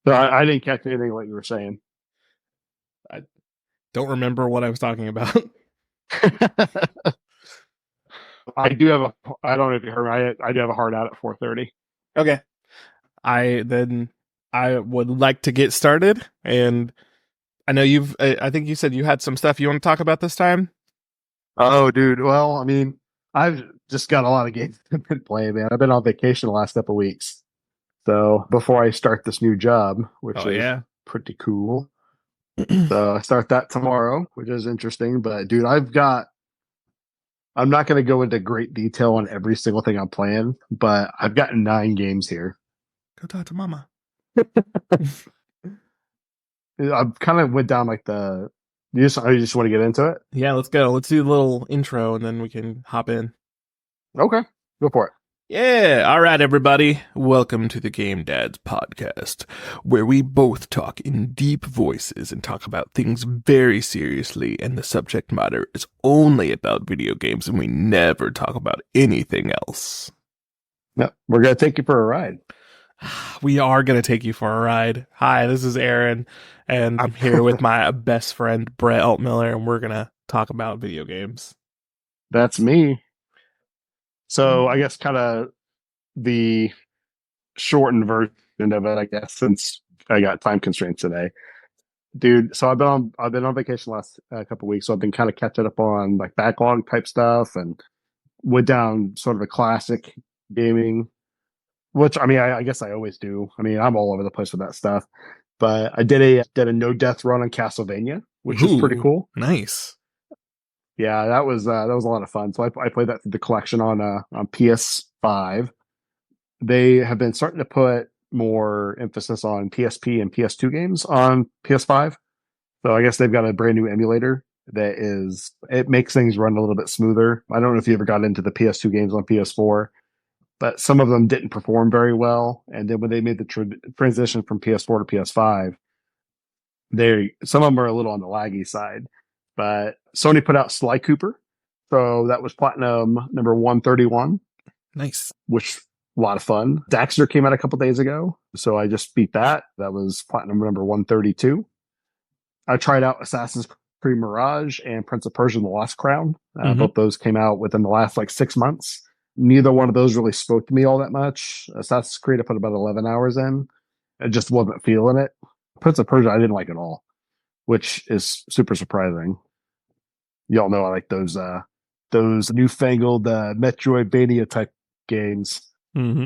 So I didn't catch anything what you were saying. I don't remember what I was talking about. I do have a. I don't know if you heard me. I do have a hard out at 4:30. Okay. I would like to get started, and I know I think you said you had some stuff you want to talk about this time. Oh, dude. Well, I mean, I've just got a lot of games I've been playing, man. I've been on vacation the last couple of weeks. So before I start this new job, which Oh is yeah. pretty cool. So I start that tomorrow, which is interesting. But dude, I'm not going to go into great detail on every single thing I'm playing, but I've got 9 games here. Go talk to mama. I kind of went down like I just want to get into it. Yeah, let's go. Let's do a little intro and then we can hop in. Okay, go for it. Yeah, all right, everybody. Welcome to the Game Dads podcast, where we both talk in deep voices and talk about things very seriously, and the subject matter is only about video games, and we never talk about anything else. Yep, we're going to take you for a ride. We are going to take you for a ride. Hi, this is Aaron, and I'm here with my best friend, Brett Altmiller, and we're going to talk about video games. That's me. So I guess kind of the shortened version of it, I guess, since I got time constraints today, dude. So I've been on vacation last couple of weeks, so I've been kind of catching up on like backlog type stuff, and went down sort of a classic gaming, which I mean I guess I always do. I mean I'm all over the place with that stuff, but I did a no death run on Castlevania, which is pretty Ooh, cool. nice. Yeah, that was a lot of fun. So I played that through the collection on PS5. They have been starting to put more emphasis on PSP and PS2 games on PS5. So I guess they've got a brand new emulator it makes things run a little bit smoother. I don't know if you ever got into the PS2 games on PS4, but some of them didn't perform very well. And then when they made the transition from PS4 to PS5, some of them are a little on the laggy side. But Sony put out Sly Cooper, so that was platinum number 131. Nice. Which a lot of fun. Daxter came out a couple days ago, so I just beat that. That was platinum number 132. I tried out Assassin's Creed Mirage and Prince of Persia: The Lost Crown. Both those came out within the last like 6 months. Neither one of those really spoke to me all that much. Assassin's Creed, I put about 11 hours in. I just wasn't feeling it. Prince of Persia, I didn't like at all, which is super surprising. Y'all know I like those newfangled Metroidvania type games. Mm-hmm.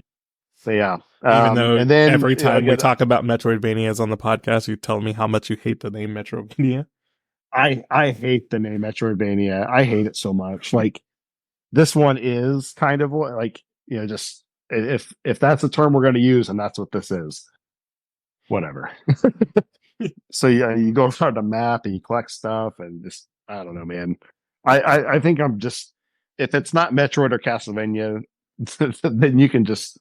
So yeah. Even though and then every time we talk about Metroidvanias on the podcast, you tell me how much you hate the name Metrovania. I hate the name Metroidvania. I hate it so much. Like this one is kind of like, just if that's the term we're going to use, and that's what this is, whatever. So yeah, you go around the map and you collect stuff, and just I don't know, man. I think I'm just, if it's not Metroid or Castlevania, then you can just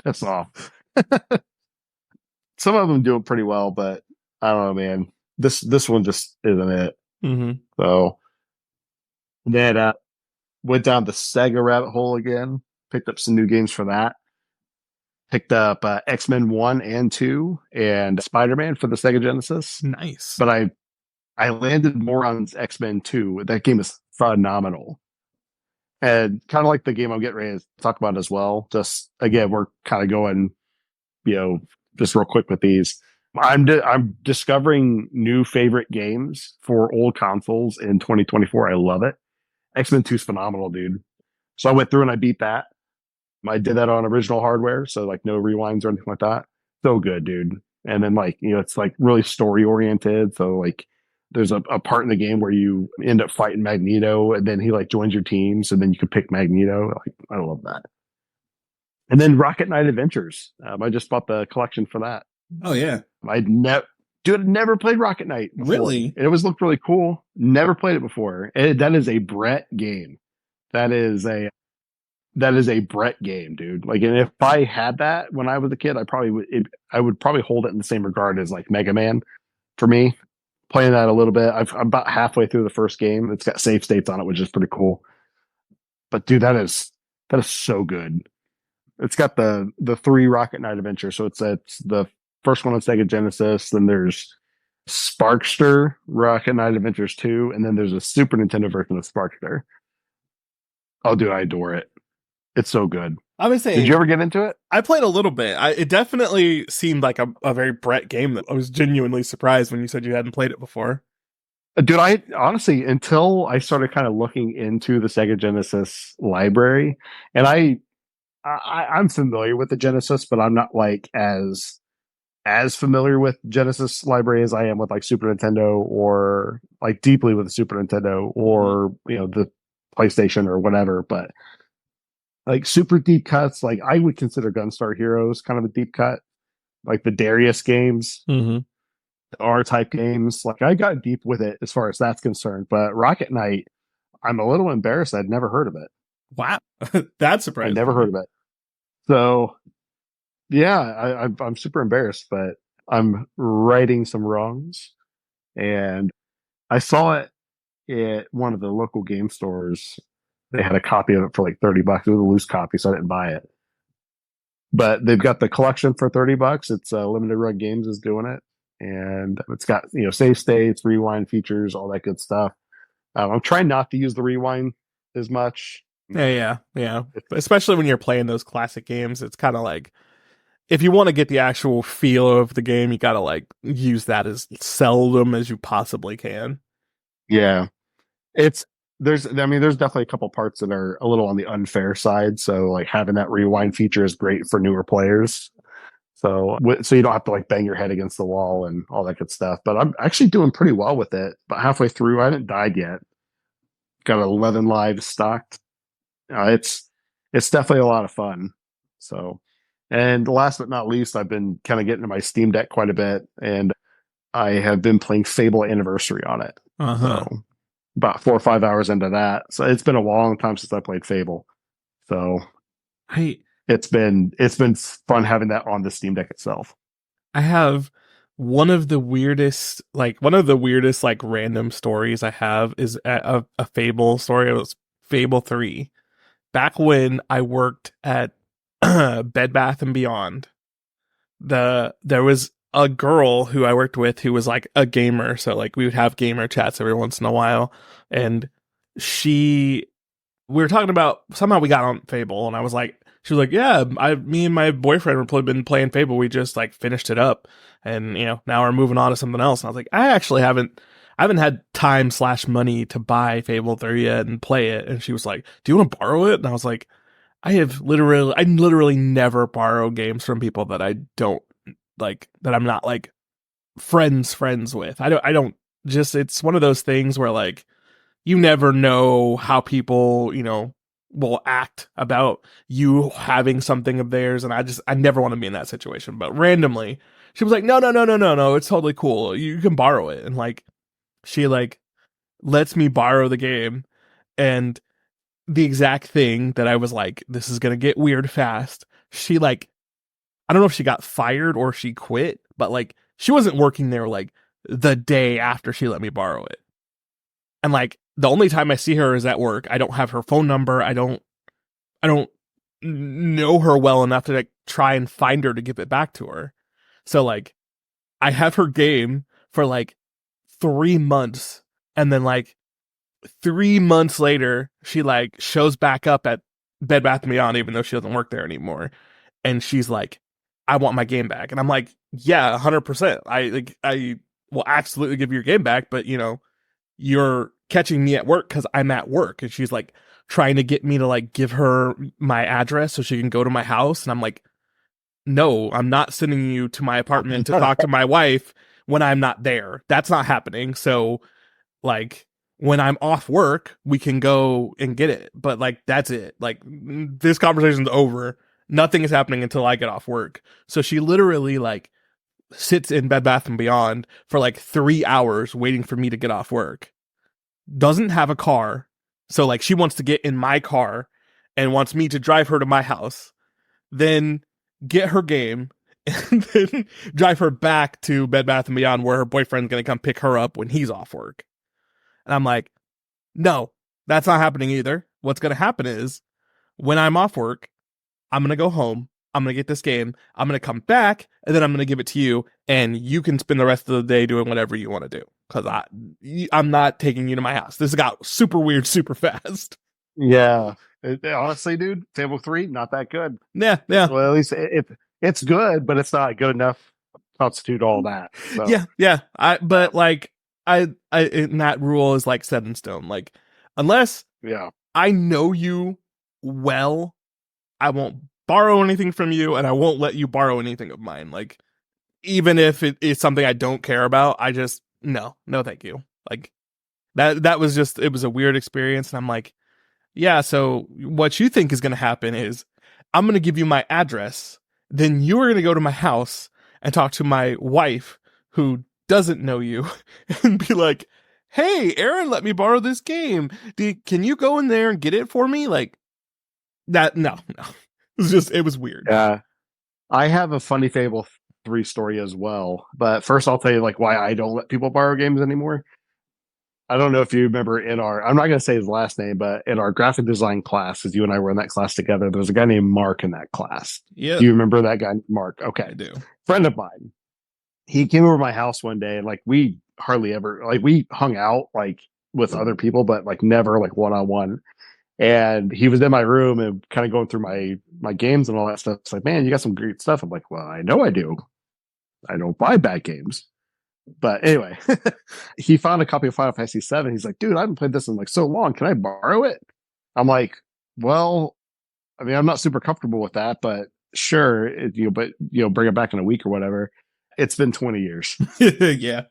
piss off. Some of them do it pretty well, but I don't know, man. This one just isn't it. Mm-hmm. So then went down the Sega rabbit hole again. Picked up some new games for that. Picked up X-Men 1 and 2 and Spider-Man for the Sega Genesis. Nice. But I landed more on X-Men 2. That game is phenomenal. And kind of like the game I'm getting ready to talk about as well. Just again, we're kind of going, just real quick with these. I'm discovering new favorite games for old consoles in 2024. I love it. X-Men 2 is phenomenal, dude. So I went through and I beat that. I did that on original hardware, so like no rewinds or anything like that. So good, dude. And then like, it's like really story oriented. So like there's a part in the game where you end up fighting Magneto and then he like joins your team. So then you can pick Magneto. Like, I love that. And then Rocket Knight Adventures. I just bought the collection for that. Oh yeah. I'd never played Rocket Knight before. Really? It always looked really cool. Never played it before. That is a Brett game. That is a Brett game, dude. Like, and if I had that when I was a kid, I would probably hold it in the same regard as like Mega Man for me. Playing that a little bit. I'm about halfway through the first game. It's got save states on it, which is pretty cool. But dude, that is so good. It's got the 3 Rocket Knight adventures. So it's the first one on Sega Genesis. Then there's Sparkster, Rocket Knight Adventures 2, and then there's a Super Nintendo version of Sparkster. Oh, dude, I adore it. It's so good. I was Did saying, you ever get into it? I played a little bit. It definitely seemed like a very Brett game that I was genuinely surprised when you said you hadn't played it before. Dude, I honestly, until I started kind of looking into the Sega Genesis library, and I'm familiar with the Genesis, but I'm not like as familiar with Genesis library as I am with like Super Nintendo or like deeply with the Super Nintendo or the PlayStation or whatever. But like super deep cuts, like I would consider Gunstar Heroes kind of a deep cut, like the Darius games, Mm-hmm. the R type games. Like I got deep with it as far as that's concerned. But Rocket Knight, I'm a little embarrassed. I'd never heard of it. Wow, that I surprised never me. heard of it. So yeah, I'm super embarrassed, but I'm righting some wrongs. And I saw it at one of the local game stores. They had a copy of it for like $30. It was a loose copy, so I didn't buy it. But they've got the collection for $30. It's Limited Run Games is doing it, and it's got save states, rewind features, all that good stuff. I'm trying not to use the rewind as much. Yeah. Especially when you're playing those classic games, it's kind of like if you want to get the actual feel of the game, you gotta like use that as seldom as you possibly can. Yeah, it's there's definitely a couple parts that are a little on the unfair side. So like having that rewind feature is great for newer players. So you don't have to like bang your head against the wall and all that good stuff. But I'm actually doing pretty well with it. But halfway through, I haven't died yet. Got 11 lives stocked. It's definitely a lot of fun. So, and last but not least, I've been kind of getting to my Steam Deck quite a bit, and I have been playing Fable Anniversary on it. Uh-huh. So about 4 or 5 hours into that. So it's been a long time since I played Fable. So I it's been fun having that on the Steam Deck itself. I have one of the weirdest like random stories I have is a Fable story. It was Fable 3. Back when I worked at Bed Bath and Beyond, there was a girl who I worked with who was like a gamer, so like we would have gamer chats every once in a while, and she we were talking about somehow we got on Fable, and I was like, she was like, yeah, me and my boyfriend have been playing Fable. We just like finished it up, and now we're moving on to something else. And I was like, I haven't had time/money to buy Fable 3 yet and play it. And she was like, do you want to borrow it? And I was like, I literally never borrow games from people that I don't like, that I'm not like friends with. I don't just, it's one of those things where like, you never know how people, will act about you having something of theirs. And I never want to be in that situation. But randomly, she was like, no, it's totally cool. You can borrow it. And like, she like lets me borrow the game. And the exact thing that I was like, this is going to get weird fast. She like, I don't know if she got fired or she quit, but like, she wasn't working there like the day after she let me borrow it. And like the only time I see her is at work. I don't have her phone number. I don't know her well enough to like try and find her to give it back to her. So like I have her game for like 3 months, and then like 3 months later she like shows back up at Bed Bath and Beyond even though she doesn't work there anymore. And she's like, I want my game back. And I'm like, yeah, 100%. I will absolutely give you your game back, but you're catching me at work because I'm at work. And she's like trying to get me to like give her my address so she can go to my house. And I'm like, no, I'm not sending you to my apartment to talk to my wife when I'm not there. That's not happening. So like when I'm off work, we can go and get it. But like that's it. Like this conversation's over. Nothing is happening until I get off work. So she literally like sits in Bed Bath and Beyond for like 3 hours waiting for me to get off work. Doesn't have a car. So like she wants to get in my car and wants me to drive her to my house, then get her game, and then drive her back to Bed Bath and Beyond where her boyfriend's gonna come pick her up when he's off work. And I'm like, no, that's not happening either. What's gonna happen is when I'm off work, I'm gonna go home. I'm gonna get this game. I'm gonna come back, and then I'm gonna give it to you, and you can spend the rest of the day doing whatever you want to do. Because I'm not taking you to my house. This got super weird, super fast. Yeah. Honestly, dude, Fable 3, not that good. Yeah, yeah, Well, at least it's good, but it's not good enough to constitute all that. So yeah. But like, and that rule is like set in stone. Like, unless yeah. I know you well, I won't borrow anything from you, and I won't let you borrow anything of mine. Like, even if it is something I don't care about, I just no, thank you. Like that was just it was a weird experience, and I'm like, yeah. So what you think is going to happen is I'm going to give you my address, then you are going to go to my house and talk to my wife who doesn't know you, and be like, "Hey, Aaron, let me borrow this game. Can you go in there and get it for me?" Like that? No. It was weird. Yeah. I have a funny Fable 3 story as well. But first I'll tell you like why I don't let people borrow games anymore. I don't know if you remember I'm not going to say his last name, but in our graphic design class, because you and I were in that class together, there was a guy named Mark in that class. Yeah. Do you remember that guy, Mark? Okay. I do. Friend of mine. He came over to my house one day and like we hardly ever, like we hung out like with other people, but like never like one-on-one. And he was in my room and kind of going through my games and all that stuff. It's like, man, you got some great stuff. I'm like, well, I know I do. I don't buy bad games. But anyway, he found a copy of Final Fantasy VII. He's like, dude, I haven't played this in like so long. Can I borrow it? I'm like, well, I mean, I'm not super comfortable with that, but sure, bring it back in a week or whatever. It's been 20 years. Yeah.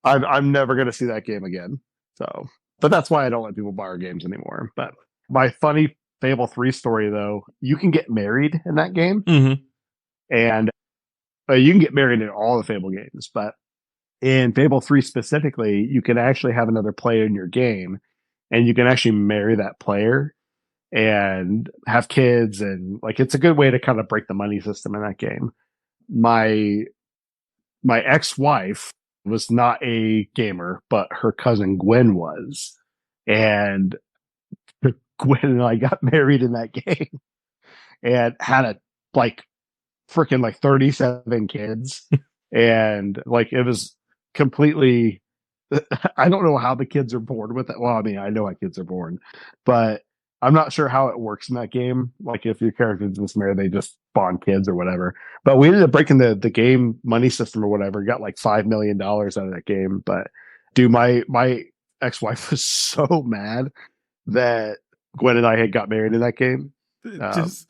I'm never gonna see that game again. So, but that's why I don't let people borrow games anymore. But my funny Fable 3 story though, you can get married in that game, Mm-hmm. and you can get married in all the Fable games, but in Fable 3 specifically, you can actually have another player in your game, and you can actually marry that player and have kids, and like it's a good way to kind of break the money system in that game. My ex-wife was not a gamer, but her cousin Gwen was. And Gwen and I got married in that game and had a like freaking like 37 kids. And like it was completely I don't know how the kids are born with it. Well, I mean, I know how kids are born, but I'm not sure how it works in that game. Like if your character's just married, they just spawn kids or whatever. But we ended up breaking the game money system or whatever. Got like $5 million out of that game. But dude, my ex wife was so mad that Gwen and I had got married in that game. Just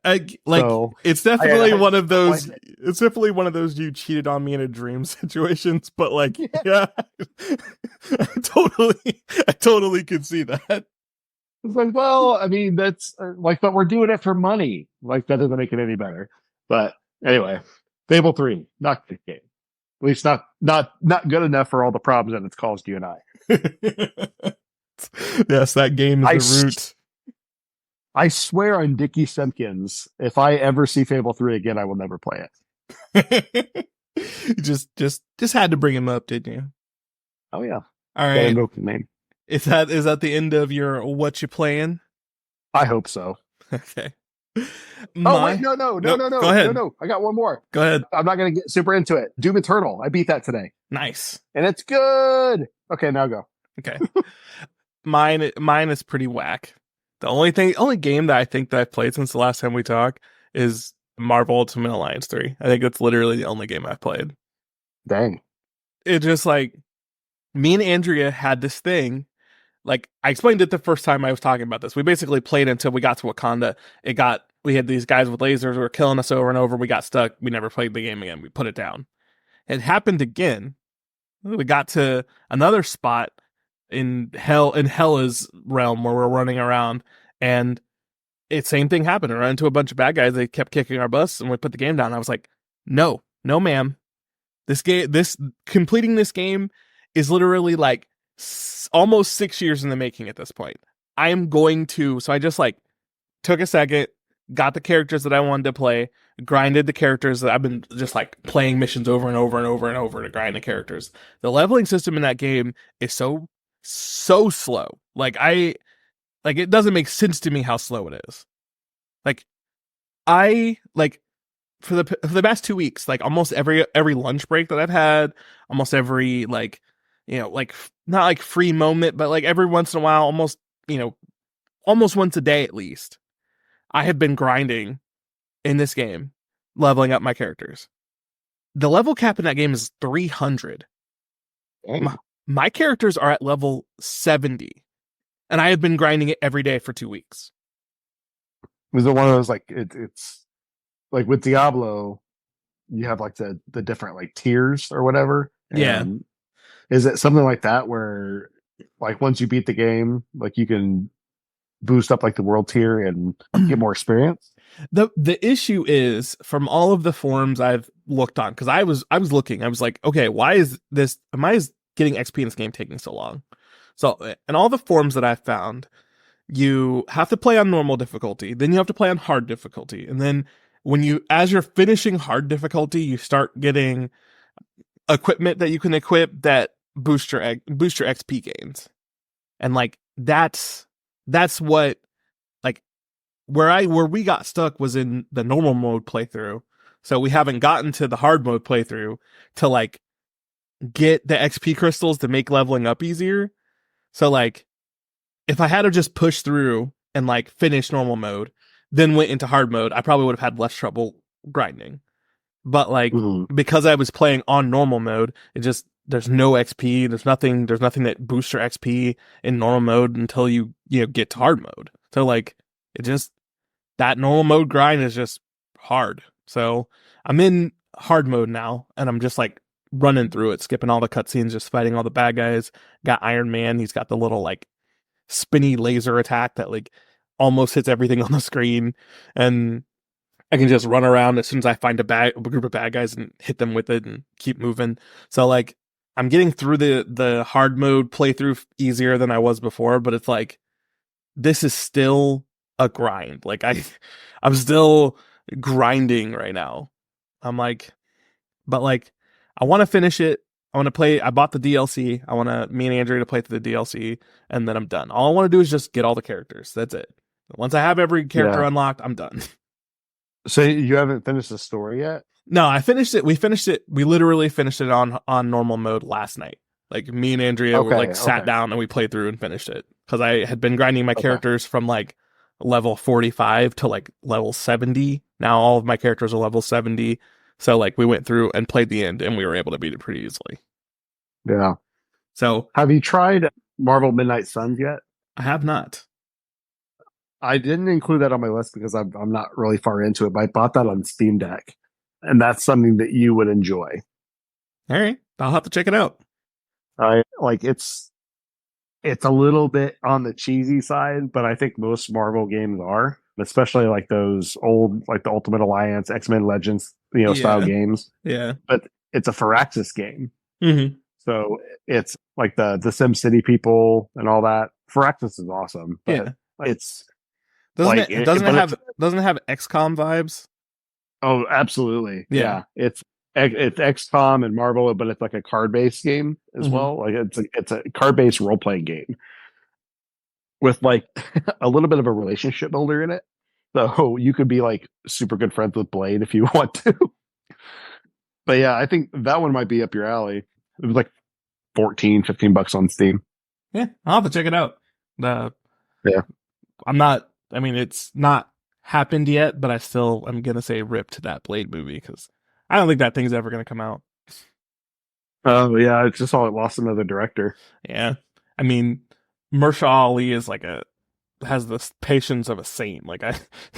like so it's definitely I one of those. like It's definitely one of those you cheated on me in a dream situations. But like, yeah, I totally could see that. It's like, well, I mean, that's like, but we're doing it for money. Like, that doesn't make it any better. But anyway, Fable 3, not good game. At least not good enough for all the problems that it's caused you and I. Yes, that game is the root. I swear on Dickie Simpkins, if I ever see Fable 3 again, I will never play it. You just had to bring him up, didn't you? Oh yeah. All right. Name. Is that the end of your what you playing? I hope so. Okay. Wait, no. Go ahead. No. I got one more. Go ahead. I'm not gonna get super into it. Doom Eternal. I beat that today. Nice. And it's good. Okay, now go. Okay. Mine is pretty whack. The only game that I think that I've played since the last time we talked is Marvel Ultimate Alliance 3. I think that's literally the only game I've played. Dang. It just like me and Andrea had this thing. Like I explained it the first time I was talking about this. We basically played until we got to Wakanda. We had these guys with lasers who were killing us over and over. We got stuck. We never played the game again. We put it down. It happened again. We got to another spot in Hella's realm where we're running around, and same thing happened. We ran into a bunch of bad guys. They kept kicking our butts, and we put the game down. I was like, no, ma'am. Completing this game is literally like almost 6 years in the making at this point. I am going to, so I just like took a second, got the characters that I wanted to play, grinded the characters that I've been just like playing missions over and over and over and over to grind the characters. The leveling system in that game is so slow. Like it doesn't make sense to me how slow it is. Like I like for the past 2 weeks, like almost every lunch break that I've had, almost every like, like not like free moment, but like every once in a while, almost, you know, almost once a day at least, I have been grinding in this game, leveling up my characters. The level cap in that game is 300. My, Dang. my characters are at level 70, and I have been grinding it every day for 2 weeks. Was it one of those like it's like with Diablo, you have like the different like tiers or whatever, Yeah. and is it something like that where like once you beat the game, like you can boost up like the world tier and get more experience? The issue is from all of the forums I've looked on, because I was looking, I was like, okay, why is this? Am I getting XP in this game taking so long? So in all the forums that I've found, you have to play on normal difficulty, then you have to play on hard difficulty, and then as you're finishing hard difficulty, you start getting equipment that you can equip that boost your XP gains, and like that's what like where we got stuck was in the normal mode playthrough. So we haven't gotten to the hard mode playthrough to like get the XP crystals to make leveling up easier. So like if I had to just push through and like finish normal mode, then went into hard mode, I probably would have had less trouble grinding. But like Mhm. because I was playing on normal mode, it just there's no XP, there's nothing that boosts your XP in normal mode until you get to hard mode. So like it just that normal mode grind is just hard. So I'm in hard mode now, and I'm just like running through it, skipping all the cutscenes, just fighting all the bad guys. Got Iron Man. He's got the little like spinny laser attack that like almost hits everything on the screen, and I can just run around as soon as I find a group of bad guys and hit them with it and keep moving. So like I'm getting through the hard mode playthrough easier than I was before, but it's like this is still a grind. Like I'm still grinding right now. I'm like, but like I want to finish it. I want to play. I bought the DLC. I want to me and Andrea to play through the DLC, and then I'm done. All I want to do is just get all the characters. That's it. Once I have every character Yeah. unlocked, I'm done. So you haven't finished the story yet? No, I finished it. We finished it. We literally finished it on normal mode last night. Like me and Andrea were Okay. like sat Okay. down and we played through and finished it because I had been grinding my Okay. characters from like level 45 to like level 70. Now all of my characters are level 70. So like we went through and played the end and we were able to beat it pretty easily. Yeah. So Have you tried Marvel Midnight Suns yet? I have not. I didn't include that on my list because I'm not really far into it, but I bought that on Steam Deck, and that's something that you would enjoy. All right. I'll have to check it out. I like it's a little bit on the cheesy side, but I think most Marvel games are, especially like those old like the Ultimate Alliance, X-Men Legends, style Yeah. games. Yeah. But it's a Firaxis game. Mm-hmm. So it's like the Sim City people and all that. Firaxis is awesome, but Yeah. it's like but it's doesn't it have XCOM vibes? oh, absolutely. Yeah. Yeah. It's XCOM and Marvel, but it's like a card-based game as Mm-hmm. well. Like it's a card-based role-playing game with like a little bit of a relationship builder in it. So you could be like super good friends with Blade if you want to. But yeah, I think that one might be up your alley. It was like 14, $15 on Steam. Yeah. I'll have to check it out. The Yeah. I mean, it's not happened yet, but I'm going to say rip to that Blade movie because I don't think that thing's ever going to come out. Oh yeah, it's just all it lost another director. Yeah. I mean, Mahershala Ali is has the patience of a saint. Like,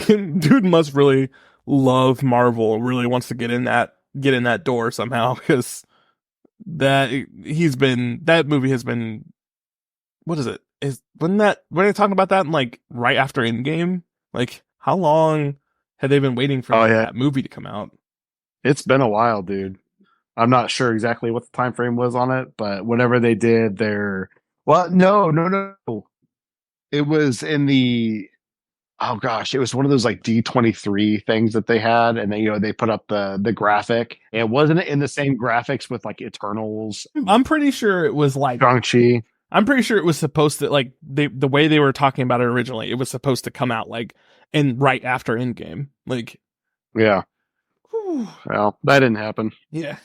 dude must really love Marvel, really wants to get in that door somehow because that movie has been, what is it? When they're talking about that in like right after Endgame? Like, how long had they been waiting for Oh yeah, that movie to come out? it's been a while, dude. I'm not sure exactly what the time frame was on it, but whenever they did their no. It was in the oh gosh, it was one of those like D23 things that they had, and then they put up the graphic. And wasn't it in the same graphics with like Eternals, I'm pretty sure it was like Shang-Chi? I'm pretty sure it was supposed to like the way they were talking about it originally. It was supposed to come out like and right after Endgame. Like, Yeah. whew, Well, that didn't happen. yeah.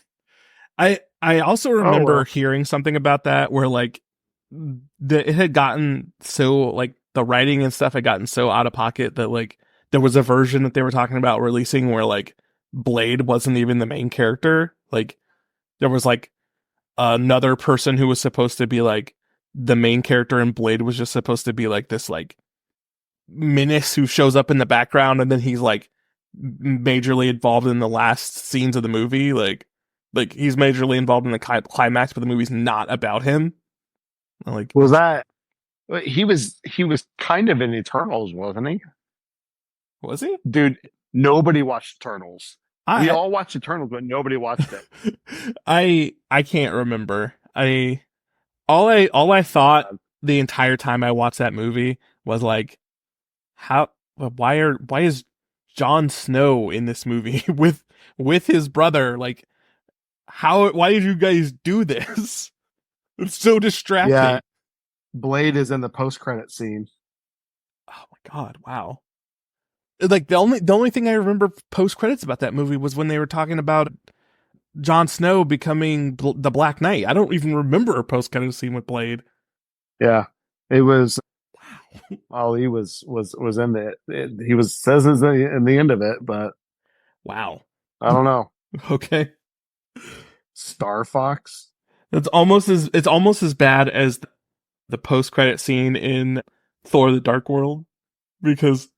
I also Oh remember well. hearing something about that where like it had gotten so like the writing and stuff had gotten so out of pocket that like there was a version that they were talking about releasing where like Blade wasn't even the main character. Like there was like another person who was supposed to be like the main character, and Blade was just supposed to be like this like menace who shows up in the background, and then he's like majorly involved in the last scenes of the movie. Like he's majorly involved in the climax, but the movie's not about him. Like, Was that he was kind of in Eternals, wasn't he? was he? Dude, nobody watched Eternals. We I all watched Eternals, but nobody watched it. I can't remember. All I thought the entire time I watched that movie was like, how why is Jon Snow in this movie with his brother? Like, how why did you guys do this? It's so Yeah, distracting. Blade is in the post-credit scene. Oh my god, wow. Like the only thing I remember post credits about that movie was when they were talking about Jon Snow becoming the Black Knight. I don't even remember a post credit scene with Blade. Yeah, it was. Oh, he was in he was says in the end of it, but Wow. I don't know. Okay. Star Fox. It's almost as bad as the post credit scene in Thor: The Dark World, because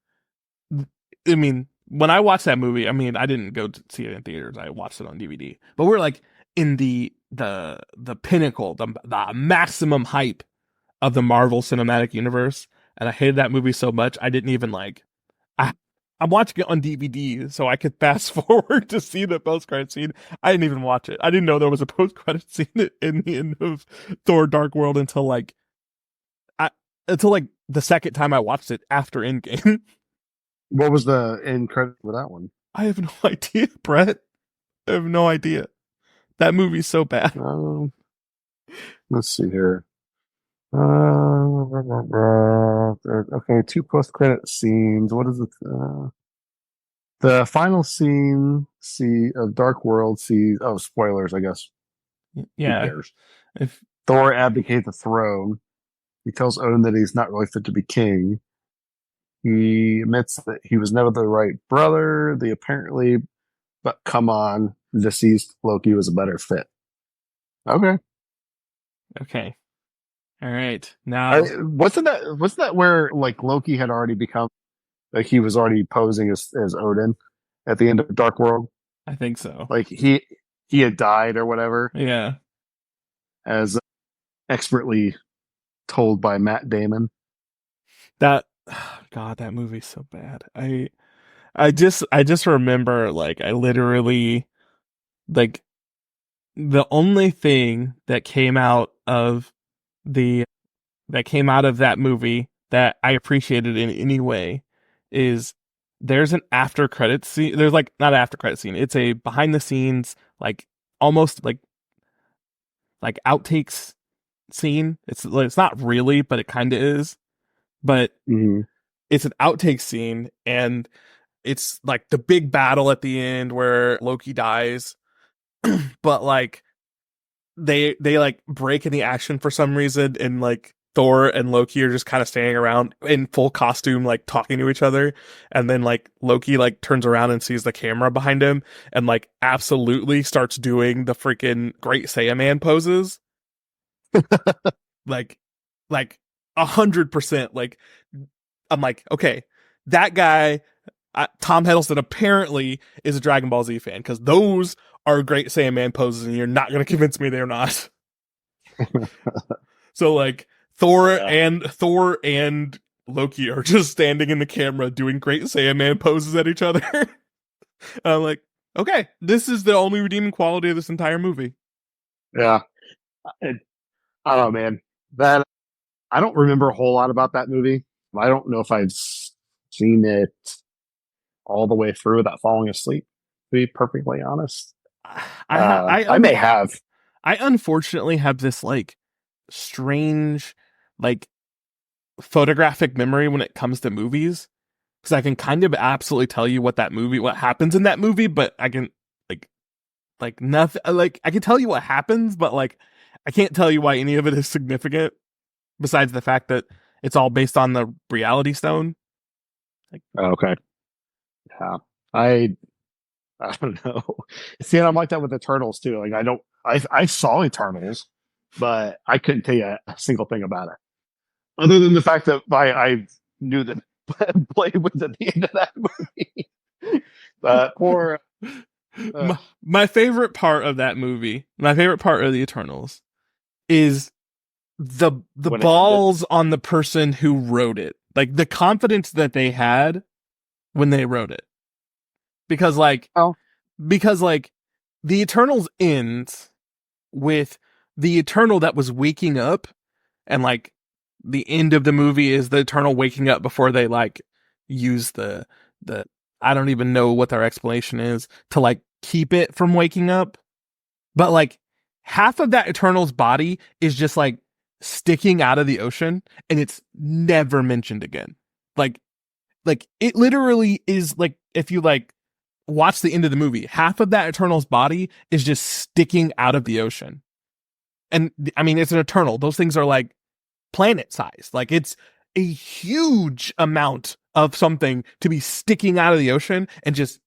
I mean, when I watched that movie, I mean, I didn't go to see it in theaters. I watched it on DVD. But we're like in the pinnacle, the maximum hype of the Marvel Cinematic Universe, and I hated that movie so much I didn't even like. I I'm watching it on DVD so I could fast forward to see the post credit scene. I didn't even watch it. I didn't know there was a post credit scene in the end of Thor: Dark World I, until like the second time I watched it after Endgame. What was the end credit for that one? I have no idea, Brett. I have no idea. That movie's so bad. Um, let's see here. Okay, two post-credit scenes. What is it? The final scene, see of Dark World. See, oh, spoilers. I guess. Who Yeah. cares? If Thor abdicates the throne. He tells Odin that he's not really fit to be king. He admits that he was never the right brother. The apparently, but come on, deceased Loki was a better fit. Okay. okay. All right. Now Wasn't that where like Loki had already become like he was already posing as Odin at the end of Dark World? I think so. Like he had died or whatever, Yeah. as expertly told by Matt Damon. That God, that movie's so bad. I just remember like I literally like the only thing the that came out of that movie that I appreciated in any way is there's an after credit scene. There's like not an after credit scene. It's a behind the scenes like almost like outtakes scene. It's not really, but it kind of is. But Mm-hmm. it's an outtake scene, and it's like the big battle at the end where Loki dies, but like they like break in the action for some reason, and like Thor and Loki are just kind of standing around in full costume, like talking to each other. And then like Loki like turns around and sees the camera behind him and like absolutely starts doing the freaking Great Saiyaman poses. Like, like 100%. Like, I'm like, okay, that guy, Tom Hiddleston apparently is a Dragon Ball Z fan because those are Great Saiyaman poses, and you're not going to convince me they're not. So like Yeah. Thor and Loki are just standing in the camera doing Great Saiyaman poses at each other. I'm like, okay, this is the only redeeming quality of this entire movie. Yeah. It, I don't know, man. That I don't remember a whole lot about that movie. I don't know if I've seen it all the way through without falling asleep, to be perfectly honest. I ha- I I un- may have. I unfortunately have this like strange, like, photographic memory when it comes to movies, because I can kind of absolutely tell you what happens in that movie, but I can like nothing, like I can tell you what happens, but like I can't tell you why any of it is significant besides the fact that it's all based on the reality stone. Like, Okay. Yeah. I I don't know. See, and I'm like that with Eternals too. Like I saw Eternals, but I couldn't tell you a single thing about it. Other than the fact that I knew that Blade was at the end of that movie. But poor my favorite part of that movie, my favorite part of the Eternals, is the when it ended. balls on the person who wrote it, like the confidence that they had when they wrote it, because like Oh, because like the Eternals ends with the Eternal that was waking up, and like the end of the movie is the Eternal waking up before they like use the I don't even know what their explanation is to like keep it from waking up, but like half of that Eternal's body is just like sticking out of the ocean, and it's never mentioned again. Like it literally is, like, if you like watch the end of the movie, half of that Eternal's body is just sticking out of the ocean. And I mean, it's an Eternal. Those things are like planet size. Like it's a huge amount of something to be sticking out of the ocean, and just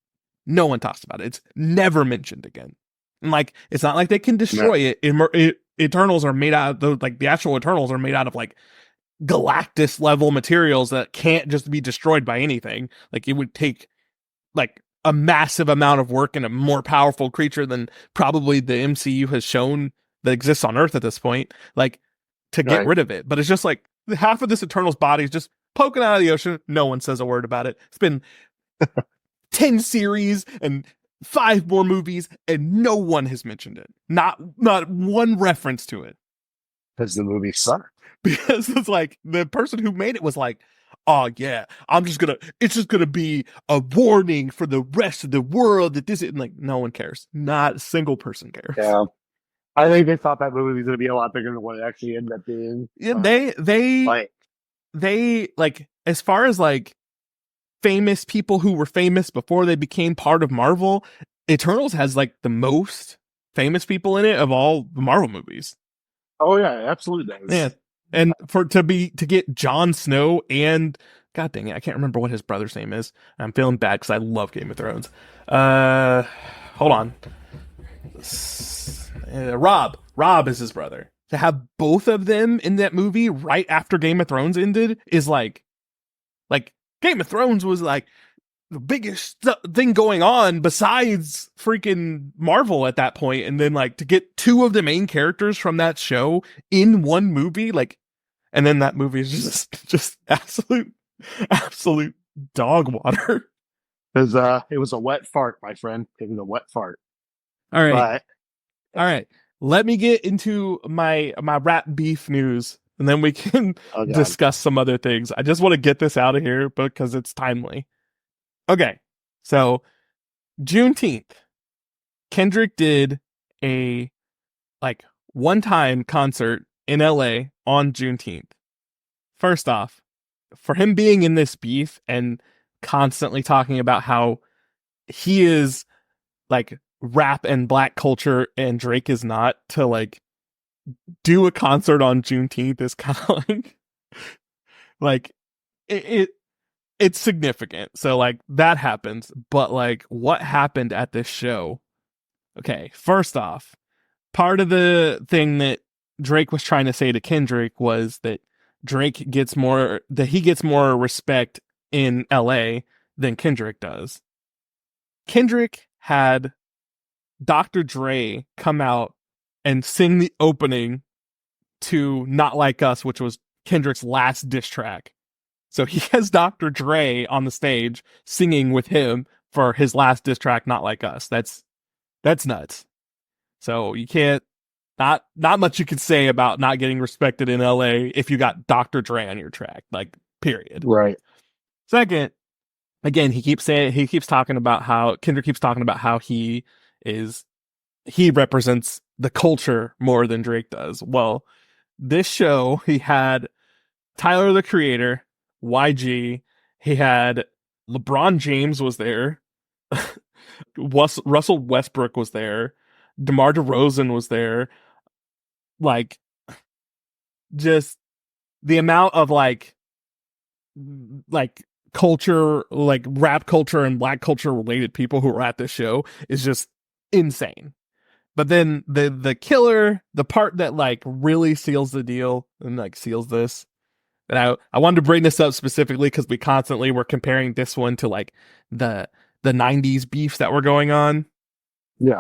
no one talks about it. It's never mentioned again. And like, it's not like they can no. destroy it. Eternals are made out of like the actual Eternals are made out of like Galactus level materials that can't just be destroyed by anything. Like it would take like a massive amount of work and a more powerful creature than probably the MCU has shown that exists on Earth at this point, like, to get Right. rid of it. But it's just like half of this Eternal's body is just poking out of the ocean. No one says a word about it. It's been 10 series and 5 more movies, and no one has mentioned it. Not one reference to it. Because the movie sucked. Because it's like the person who made it was like, oh yeah, it's just gonna be a warning for the rest of the world that this is, and like, no one cares. Not a single person cares. Yeah. I think they thought that movie was going to be a lot bigger than what it actually ended up being. Yeah, they like, as far as like famous people who were famous before they became part of Marvel, Eternals has like the most famous people in it of all the Marvel movies. Oh yeah, absolutely Yeah. does. And to get Jon Snow and, god dang it, I can't remember what his brother's name is. I'm feeling bad because I love Game of Thrones. Hold on. Rob is his brother. To have both of them in that movie right after Game of Thrones ended is like Game of Thrones was like the biggest thing going on besides freaking Marvel at that point, and then like to get 2 of the main characters from that show in one movie, like, and then that movie is just absolute dog water. Because it was a wet fart, my friend. It was a wet fart. All right, But all right. Let me get into my rap beef news, and then we can oh god, discuss some other things. I just want to get this out of here because it's timely. Okay, so Juneteenth, Kendrick did a like one-time concert in LA on Juneteenth. First off, for him being in this beef and constantly talking about how he is like rap and black culture and Drake is not, to like do a concert on Juneteenth is kind of like it it's significant. So like that happens, but like what happened at this show? Okay, first off, part of the thing that Drake was trying to say to Kendrick was that he gets more respect in LA than Kendrick does. Kendrick had Dr. Dre come out and sing the opening to Not Like Us, which was Kendrick's last diss track. So he has Dr. Dre on the stage singing with him for his last diss track, Not Like Us. That's nuts. So you can't, not much you could say about not getting respected in LA if you got Dr. Dre on your track, like, period. right? Second, again, Kendrick keeps talking about how he represents the culture more than Drake does. Well, this show, he had Tyler the Creator, YG, he had LeBron James was there, Russell Westbrook was there, DeMar DeRozan was there, like just the amount of like culture, like rap culture and black culture related people who were at this show is just insane. But then the killer, the part that like really seals the deal and like seals this, and I wanted to bring this up specifically because we constantly were comparing this one to like the the '90s beefs that were going on. Yeah.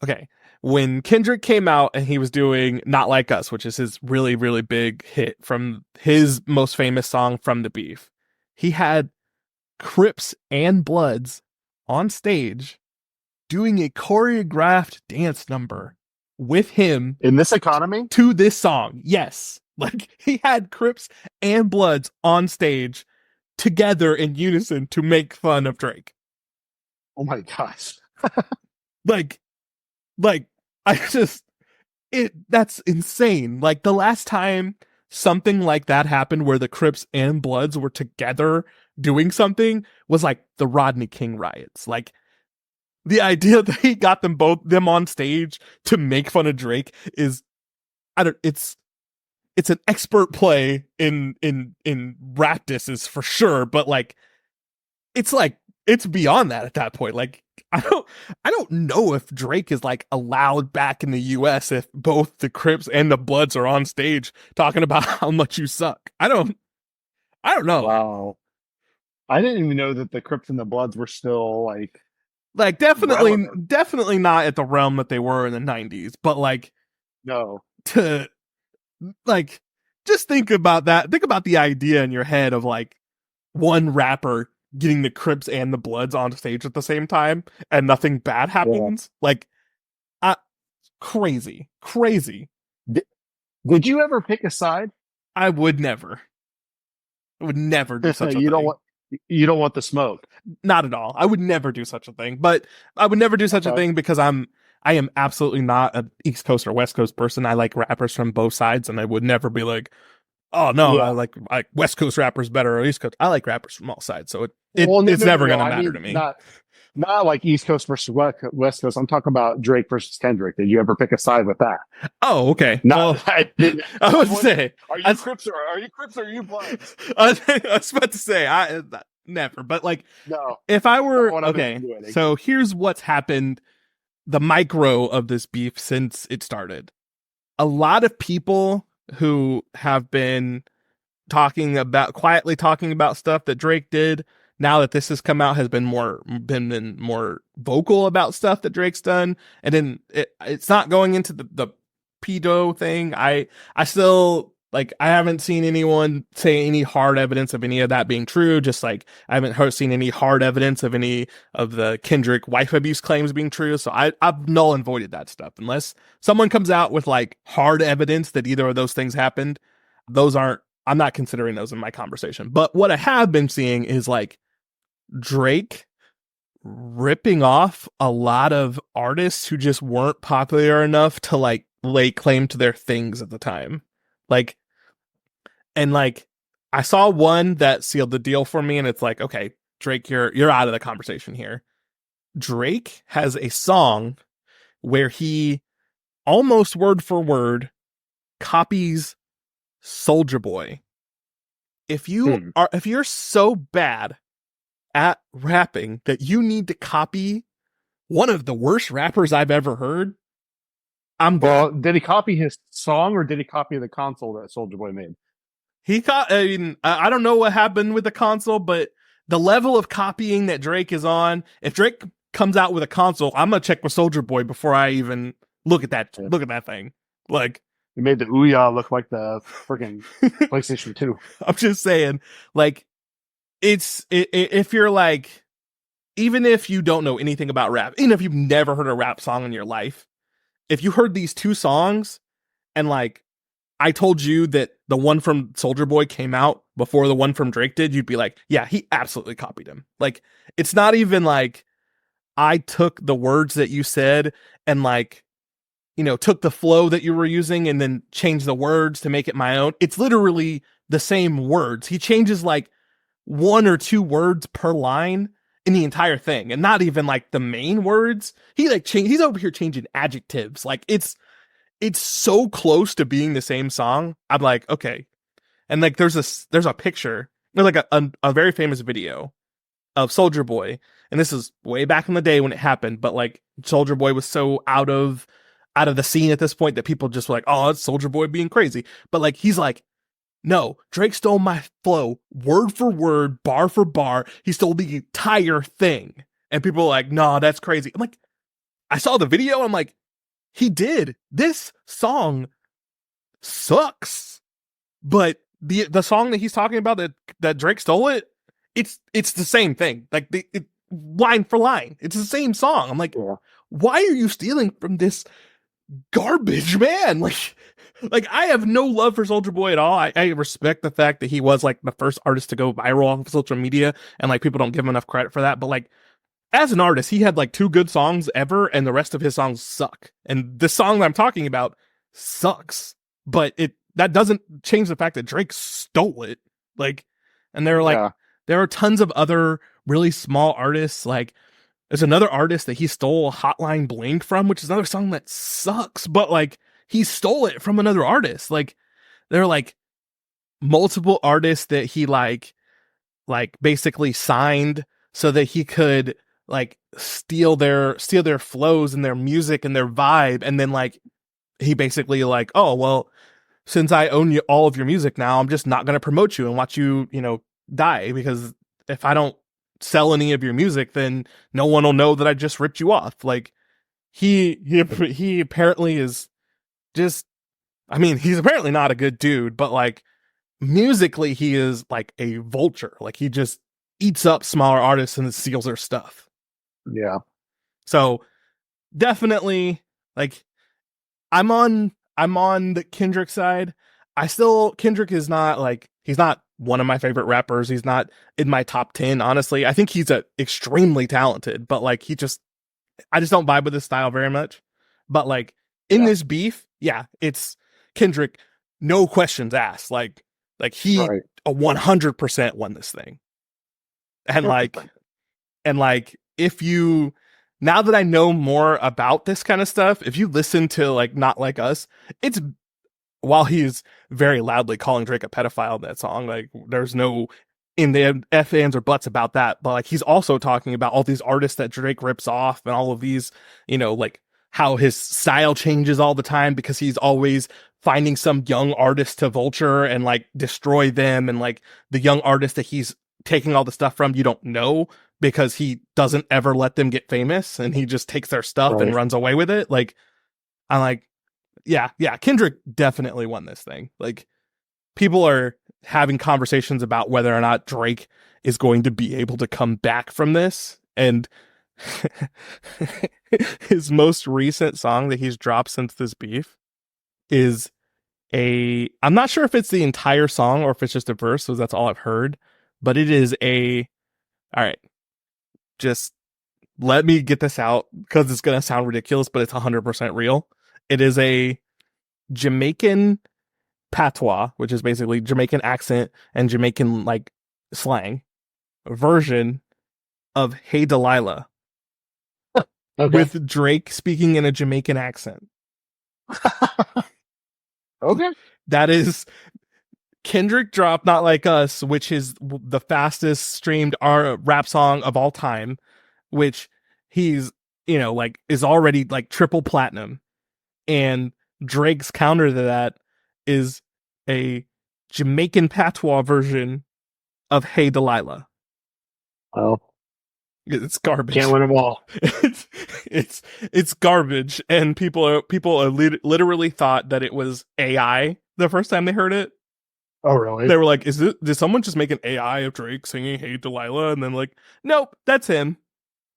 Okay, when Kendrick came out and he was doing "Not Like Us," which is his really really big hit from his most famous song from the beef, he had Crips and Bloods on stage doing a choreographed dance number with him In this economy? to this song. Yes. Like he had Crips and Bloods on stage together in unison to make fun of Drake. Oh my gosh. Like, like I just that's insane. Like the last time something like that happened where the Crips and Bloods were together doing something was like the Rodney King riots. Like the idea that he got them on stage to make fun of Drake is I don't it's an expert play in rap disses for sure, but like it's beyond that at that point. Like I don't know if Drake is like allowed back in the US if both the Crips and the Bloods are on stage talking about how much you suck. I don't know. Wow. I didn't even know that the Crips and the Bloods were still Like relevant. definitely not at the realm that they were in the 90s, but like No. to like just think about that. Think about the idea in your head of like one rapper getting the Crips and the Bloods on stage at the same time and nothing bad Yeah. happens. Like uh, crazy. Crazy. Did, did you ever pick a side? I would never. I would never do such a you don't thing. want you don't want the smoke. Not at all. I would never do such a thing. But I would never do such a Okay. thing because I am absolutely not an East Coast or West Coast person. I like rappers from both sides, and I would never be like, oh no, Yeah. I West Coast rappers better or East Coast. I like rappers from all sides, so Well, no, it's no, no, never no. gonna I matter mean, to me. not like East Coast versus West Coast. I'm talking about Drake versus Kendrick. Did you ever pick a side with that? Oh, okay. Well, Not. I didn't. I would I was- say Are you I, Crips or are you Bloods? I was about to say I never, but like No. if I Not were what I'm okay, insinuating. so here's what's happened the micro of this beef since it started. A lot of people who have been quietly talking about stuff that Drake did now that this has come out has been more vocal about stuff that Drake's done, and then it's not going into the pedo thing. I still like I haven't seen anyone say any hard evidence of any of that being true. Just like I haven't seen any hard evidence of any of the Kendrick wife abuse claims being true. So I've null and voided that stuff unless someone comes out with like hard evidence that either of those things happened. Those aren't. I'm not considering those in my conversation. But what I have been seeing is like Drake ripping off a lot of artists who just weren't popular enough to like lay claim to their things at the time. Like, and like, I saw one that sealed the deal for me, and it's like, okay, Drake, you're out of the conversation here. Drake has a song where he almost word for word copies Soldier Boy. If you're so bad at rapping that you need to copy one of the worst rappers I've ever heard, I'm good. Well, did he copy his song or did he copy the console that Soldier Boy made? I mean, I don't know what happened with the console, but the level of copying that Drake is on, if Drake comes out with a console, I'm gonna check with Soldier Boy before I even look at that thing. Like He made the Ouya look like the freaking PlayStation 2. I'm just saying, like if you're like, even if you don't know anything about rap, even if you've never heard a rap song in your life, if you heard these two songs and like I told you that the one from Soldier Boy came out before the one from Drake did, you'd be like, yeah, he absolutely copied him. Like it's not even like I took the words that you said and like took the flow that you were using and then changed the words to make it my own. It's literally the same words. He changes like one or two words per line in the entire thing, and not even like the main words. He's over here changing adjectives. Like it's so close to being the same song. I'm like, okay. And like there's a picture, there's like a very famous video of Soldier Boy, and this is way back in the day when it happened, but like Soldier Boy was so out of the scene at this point that people just were like, oh, it's Soldier Boy being crazy. But like he's like, no, Drake stole my flow word for word, bar for bar. He stole the entire thing. And people are like, no, that's crazy. I'm like, I saw the video, I'm like, he did. This song sucks. But the song that he's talking about that Drake stole it's the same thing. Like line for line. It's the same song. I'm like, yeah. Why are you stealing from this garbage, man? Like I have no love for Soulja Boy at all. I respect the fact that he was like the first artist to go viral off of social media, and like people don't give him enough credit for that. But like as an artist, he had like 2 good songs ever, and the rest of his songs suck. And the song that I'm talking about sucks. But that doesn't change the fact that Drake stole it. Like, and there are tons of other really small artists. Like there's another artist that he stole Hotline Bling from, which is another song that sucks, but like he stole it from another artist. Like there are like multiple artists that he like basically signed so that he could like steal their flows and their music and their vibe. And then like he basically like, oh, well, since I own all of your music now, I'm just not going to promote you and watch you, die, because if I don't sell any of your music, then no one will know that I just ripped you off. Like he apparently is just, I mean, he's apparently not a good dude, but like musically he is like a vulture. Like he just eats up smaller artists and steals their stuff. Yeah. So definitely like I'm on the Kendrick side. Kendrick is not like, he's not one of my favorite rappers. He's not in my top 10, honestly. I think he's extremely talented, but like I just don't vibe with his style very much. But like in this beef, yeah, it's Kendrick, no questions asked. Like he right. 100% won this thing. And like if you, now that I know more about this kind of stuff, if you listen to like Not Like Us, it's, while he's very loudly calling Drake a pedophile in that song, like there's no in the F ands or buts about that, but like he's also talking about all these artists that Drake rips off and all of these, like how his style changes all the time because he's always finding some young artist to vulture and like destroy them, and like the young artist that he's taking all the stuff from, you don't know, because he doesn't ever let them get famous and he just takes their stuff and runs away with it. Like I'm like, yeah, Kendrick definitely won this thing. Like people are having conversations about whether or not Drake is going to be able to come back from this. And his most recent song that he's dropped since this beef is I'm not sure if it's the entire song or if it's just a verse, so that's all I've heard, but it is all right, just let me get this out because it's going to sound ridiculous, but it's 100% real. It is a Jamaican patois, which is basically Jamaican accent and Jamaican like slang version of Hey Delilah. Okay. With Drake speaking in a Jamaican accent. Okay. That is Kendrick dropped Not Like Us, which is the fastest streamed rap song of all time, which he's, like is already like triple platinum. And Drake's counter to that is a Jamaican patois version of Hey Delilah. Well, it's garbage. Can't win them all. It's garbage, and people literally thought that it was AI the first time they heard it. Oh, really? They were like, did someone just make an AI of Drake singing Hey Delilah? And then like, nope, that's him.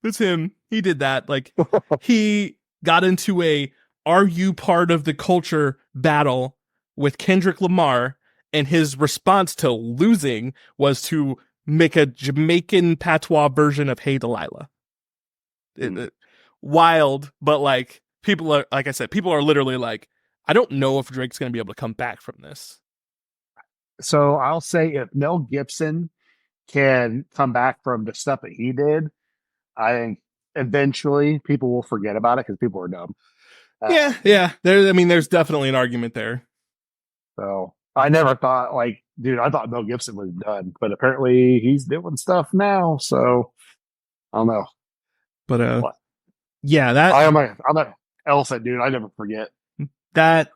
That's him. He did that. Like he got into a "Are you part of the culture?" battle with Kendrick Lamar, and his response to losing was to make a Jamaican patois version of Hey Delilah. Wild, but like people are, like I said, people are literally like, I don't know if Drake's going to be able to come back from this. So I'll say if Mel Gibson can come back from the stuff that he did, I think eventually people will forget about it because people are dumb. Yeah, yeah. There's definitely an argument there. So I never thought like, dude, I thought Mel Gibson was done, but apparently he's doing stuff now. So I don't know. But What? yeah, I'm an elephant, dude. I never forget. that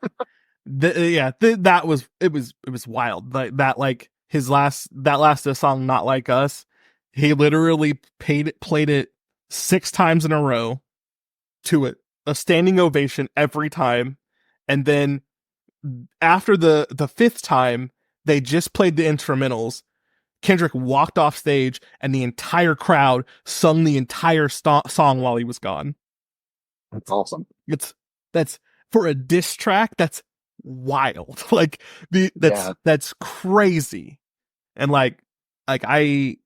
that was it was wild. Like that, like that last song, Not Like Us. He literally played it 6 times in a row to a standing ovation every time, and then after the fifth time, they just played the instrumentals. Kendrick walked off stage, and the entire crowd sung the entire song while he was gone. That's awesome. That's for a diss track. That's wild. Like that's crazy. And like I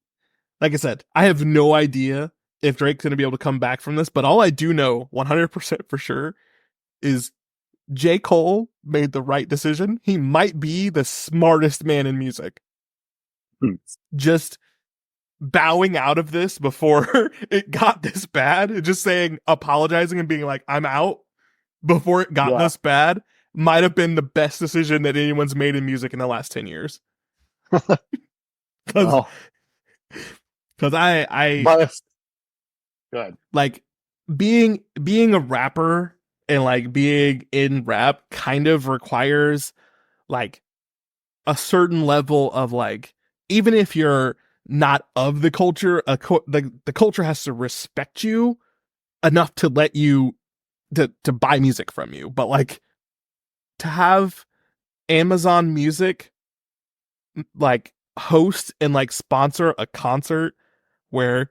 said, I have no idea if Drake's gonna be able to come back from this. But all I do know, 100% for sure, is J. Cole made the right decision. He might be the smartest man in music. Just bowing out of this before it got this bad, just apologizing and being like, I'm out before it got this bad, might have been the best decision that anyone's made in music in the last 10 years. Because good. Like being a rapper and like being in rap kind of requires like a certain level of like, even if you're not of the culture, the culture has to respect you enough to let you to buy music from you. But like to have Amazon Music like host and like sponsor a concert where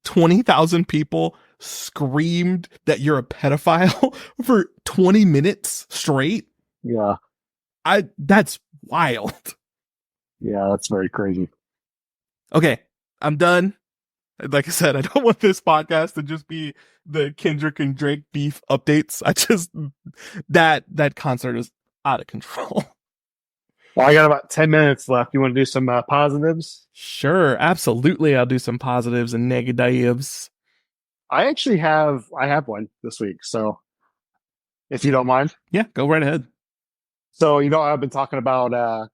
20,000 people screamed that you're a pedophile for 20 minutes straight. Yeah. That's wild. Yeah, that's very crazy. Okay, I'm done. Like I said, I don't want this podcast to just be the Kendrick and Drake beef updates. I just that concert is out of control. Well, I got about 10 minutes left. You want to do some positives? Sure, absolutely. I'll do some positives and negatives. I actually have one this week, so if you don't mind. Yeah, go right ahead. So, I've been talking about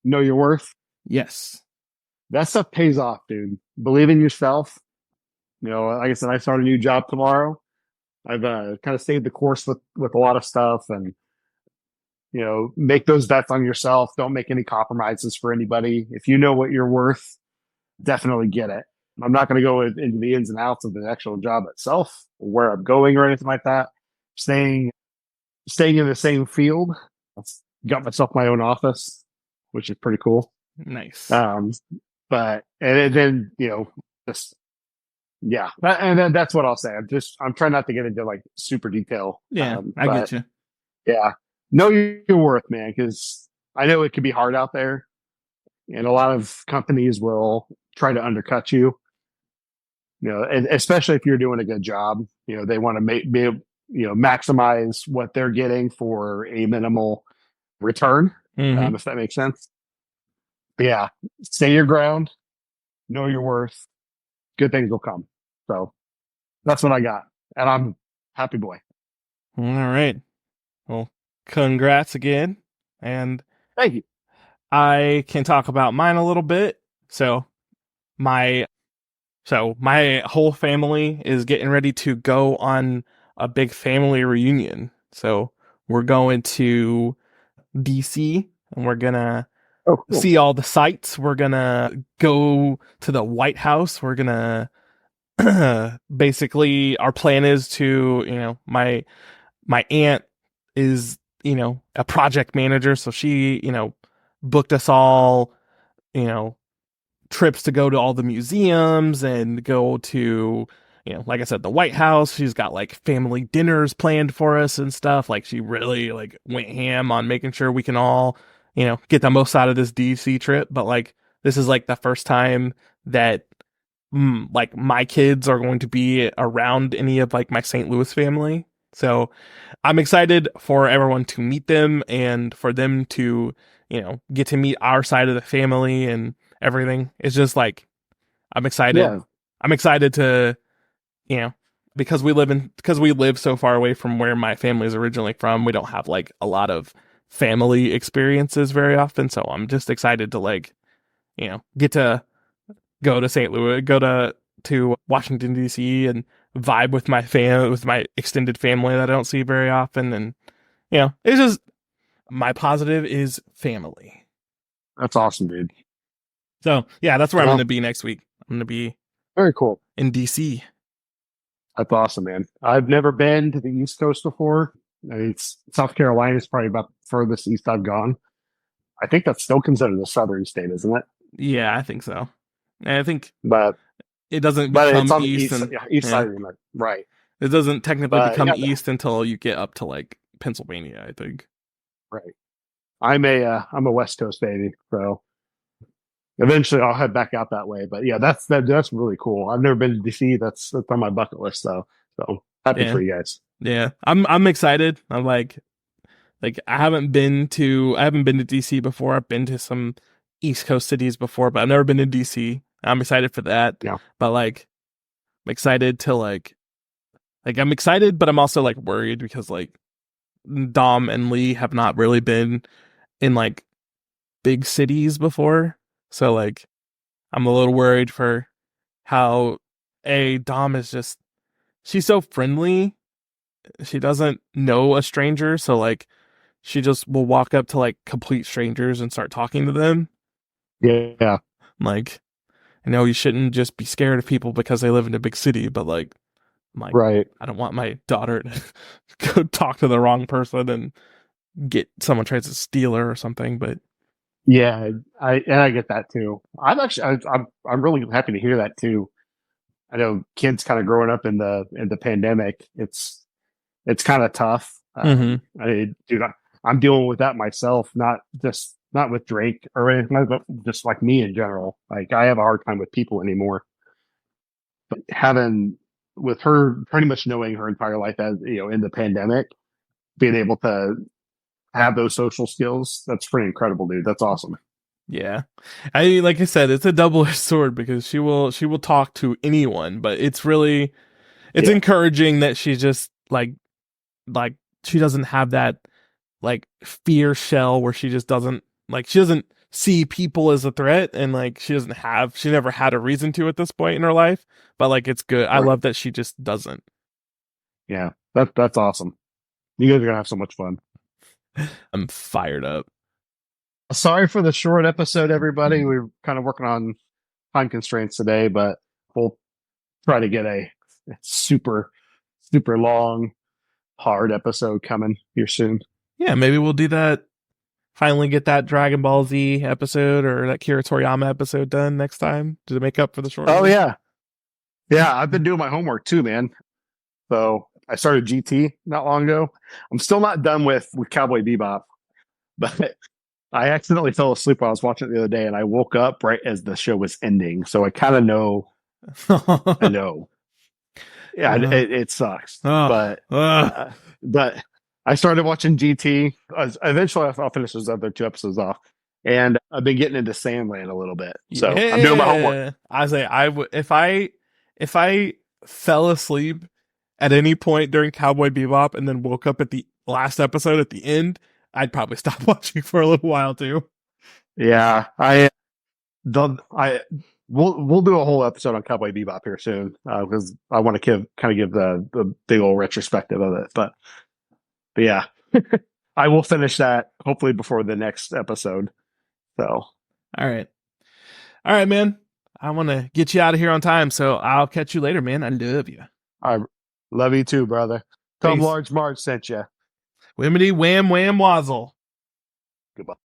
know your worth. Yes. That stuff pays off, dude. Believe in yourself. Like I said, I start a new job tomorrow. I've kind of stayed the course with a lot of stuff, and make those bets on yourself. Don't make any compromises for anybody. If you know what you're worth, definitely get it. I'm not going to go into the ins and outs of the actual job itself, or where I'm going or anything like that. Staying in the same field. I've got myself my own office, which is pretty cool. Nice. But and then just and then that's what I'll say. I'm trying not to get into like super detail. Yeah, I get you. Yeah, know your worth, man, because I know it can be hard out there, and a lot of companies will try to undercut you. And especially if you're doing a good job, they want to maximize what they're getting for a minimal return, if that makes sense. But yeah, stay your ground, know your worth. Good things will come. So that's what I got, and I'm happy boy. All right. Well, congrats again, and thank you. I can talk about mine a little bit. So my whole family is getting ready to go on a big family reunion. So we're going to DC, and we're gonna see all the sights. We're gonna go to the White House. We're gonna basically, our plan is to, my aunt is, a project manager, so she, booked us all, trips to go to all the museums and go to, like I said, the White House. She's got like family dinners planned for us and stuff. Like she really like went ham on making sure we can all, get the most out of this DC trip. But like, this is like the first time that like my kids are going to be around any of like my St. Louis family. So I'm excited for everyone to meet them and for them to, get to meet our side of the family and everything. It's just like, I'm excited. Yeah. I'm excited to, you know, because we live so far away from where my family is originally from, we don't have like a lot of family experiences very often. So I'm just excited to like, get to go to St. Louis, go to Washington D.C. and vibe with with my extended family that I don't see very often, and it's just my positive is family. That's awesome, dude. So yeah, that's where I'm Well, going to be next week. I'm going to be very cool. in D.C. That's awesome, man. I've never been to the East Coast before. I mean, South Carolina is probably about the furthest east I've gone. I think that's still considered a southern state, isn't it? Yeah, I think so. And I think But it doesn't it's become on the east, and east yeah, side of the United. Right. it doesn't technically But become yeah, east until you get up to like Pennsylvania, I think. right. I'm a West Coast baby, so eventually I'll head back out that way. But yeah, that's really cool. I've never been to DC. That's on my bucket list though. So happy Yeah, for you guys. yeah. I'm excited. I'm like I haven't been to DC before. I've been to some East Coast cities before, but I've never been to DC. I'm excited for that. Yeah. But like I'm excited to I'm excited, but I'm also like worried because like Dom and Lee have not really been in like big cities before. So like I'm a little worried for how Dom is just she's so friendly. She doesn't know a stranger, so like she just will walk up to like complete strangers and start talking to them. Yeah. Like, I know you shouldn't just be scared of people because they live in a big city, but like, Right. I don't want my daughter to go talk to the wrong person and get someone tries to steal her or something. But Yeah. I get that too. I'm really happy to hear that too. I know kids kind of growing up in the pandemic. It's kind of tough. mm-hmm. Dude, I'm dealing with that myself. Not with Drake or anything, but just like me in general. Like I have a hard time with people anymore. But having with her pretty much knowing her entire life as in the pandemic, being able to have those social skills, that's pretty incredible, dude. That's awesome. Yeah, like I said, it's a double-edged sword because she will talk to anyone, but it's Yeah, encouraging that she just like she doesn't have that like fear shell where she doesn't see people as a threat, and like she never had a reason to at this point in her life, but like it's good. I right. love that she just doesn't. Yeah, that's awesome. You guys are gonna have so much fun. I'm fired up. Sorry for the short episode, everybody. We're kind of working on time constraints today, but we'll try to get a super, super long, hard episode coming here soon. Yeah, maybe we'll do that. Finally get that Dragon Ball Z episode or that Kira Toriyama episode done next time to make up for the short Oh one. yeah, yeah. I've been doing my homework too, man. So I started GT not long ago. I'm still not done with Cowboy Bebop, but I accidentally fell asleep while I was watching it the other day, and I woke up right as the show was ending. So I kind of know. I know. Yeah, it sucks, uh, uh, but I started watching GT. Eventually, I'll finish those other two episodes off, and I've been getting into Sandland a little bit. So I'm doing my homework. yeah. I say I would if I fell asleep at any point during Cowboy Bebop and then woke up at the last episode at the end, I'd probably stop watching for a little while too. Yeah, I we'll do a whole episode on Cowboy Bebop here soon because I want to kind of give the big old retrospective of it. But yeah, I will finish that hopefully before the next episode. So All right, man. I want to get you out of here on time, so I'll catch you later, man. I love you. I love you too, brother. Tom Peace. Large Marge sent you. Wimmity wham wham wazzle. Goodbye.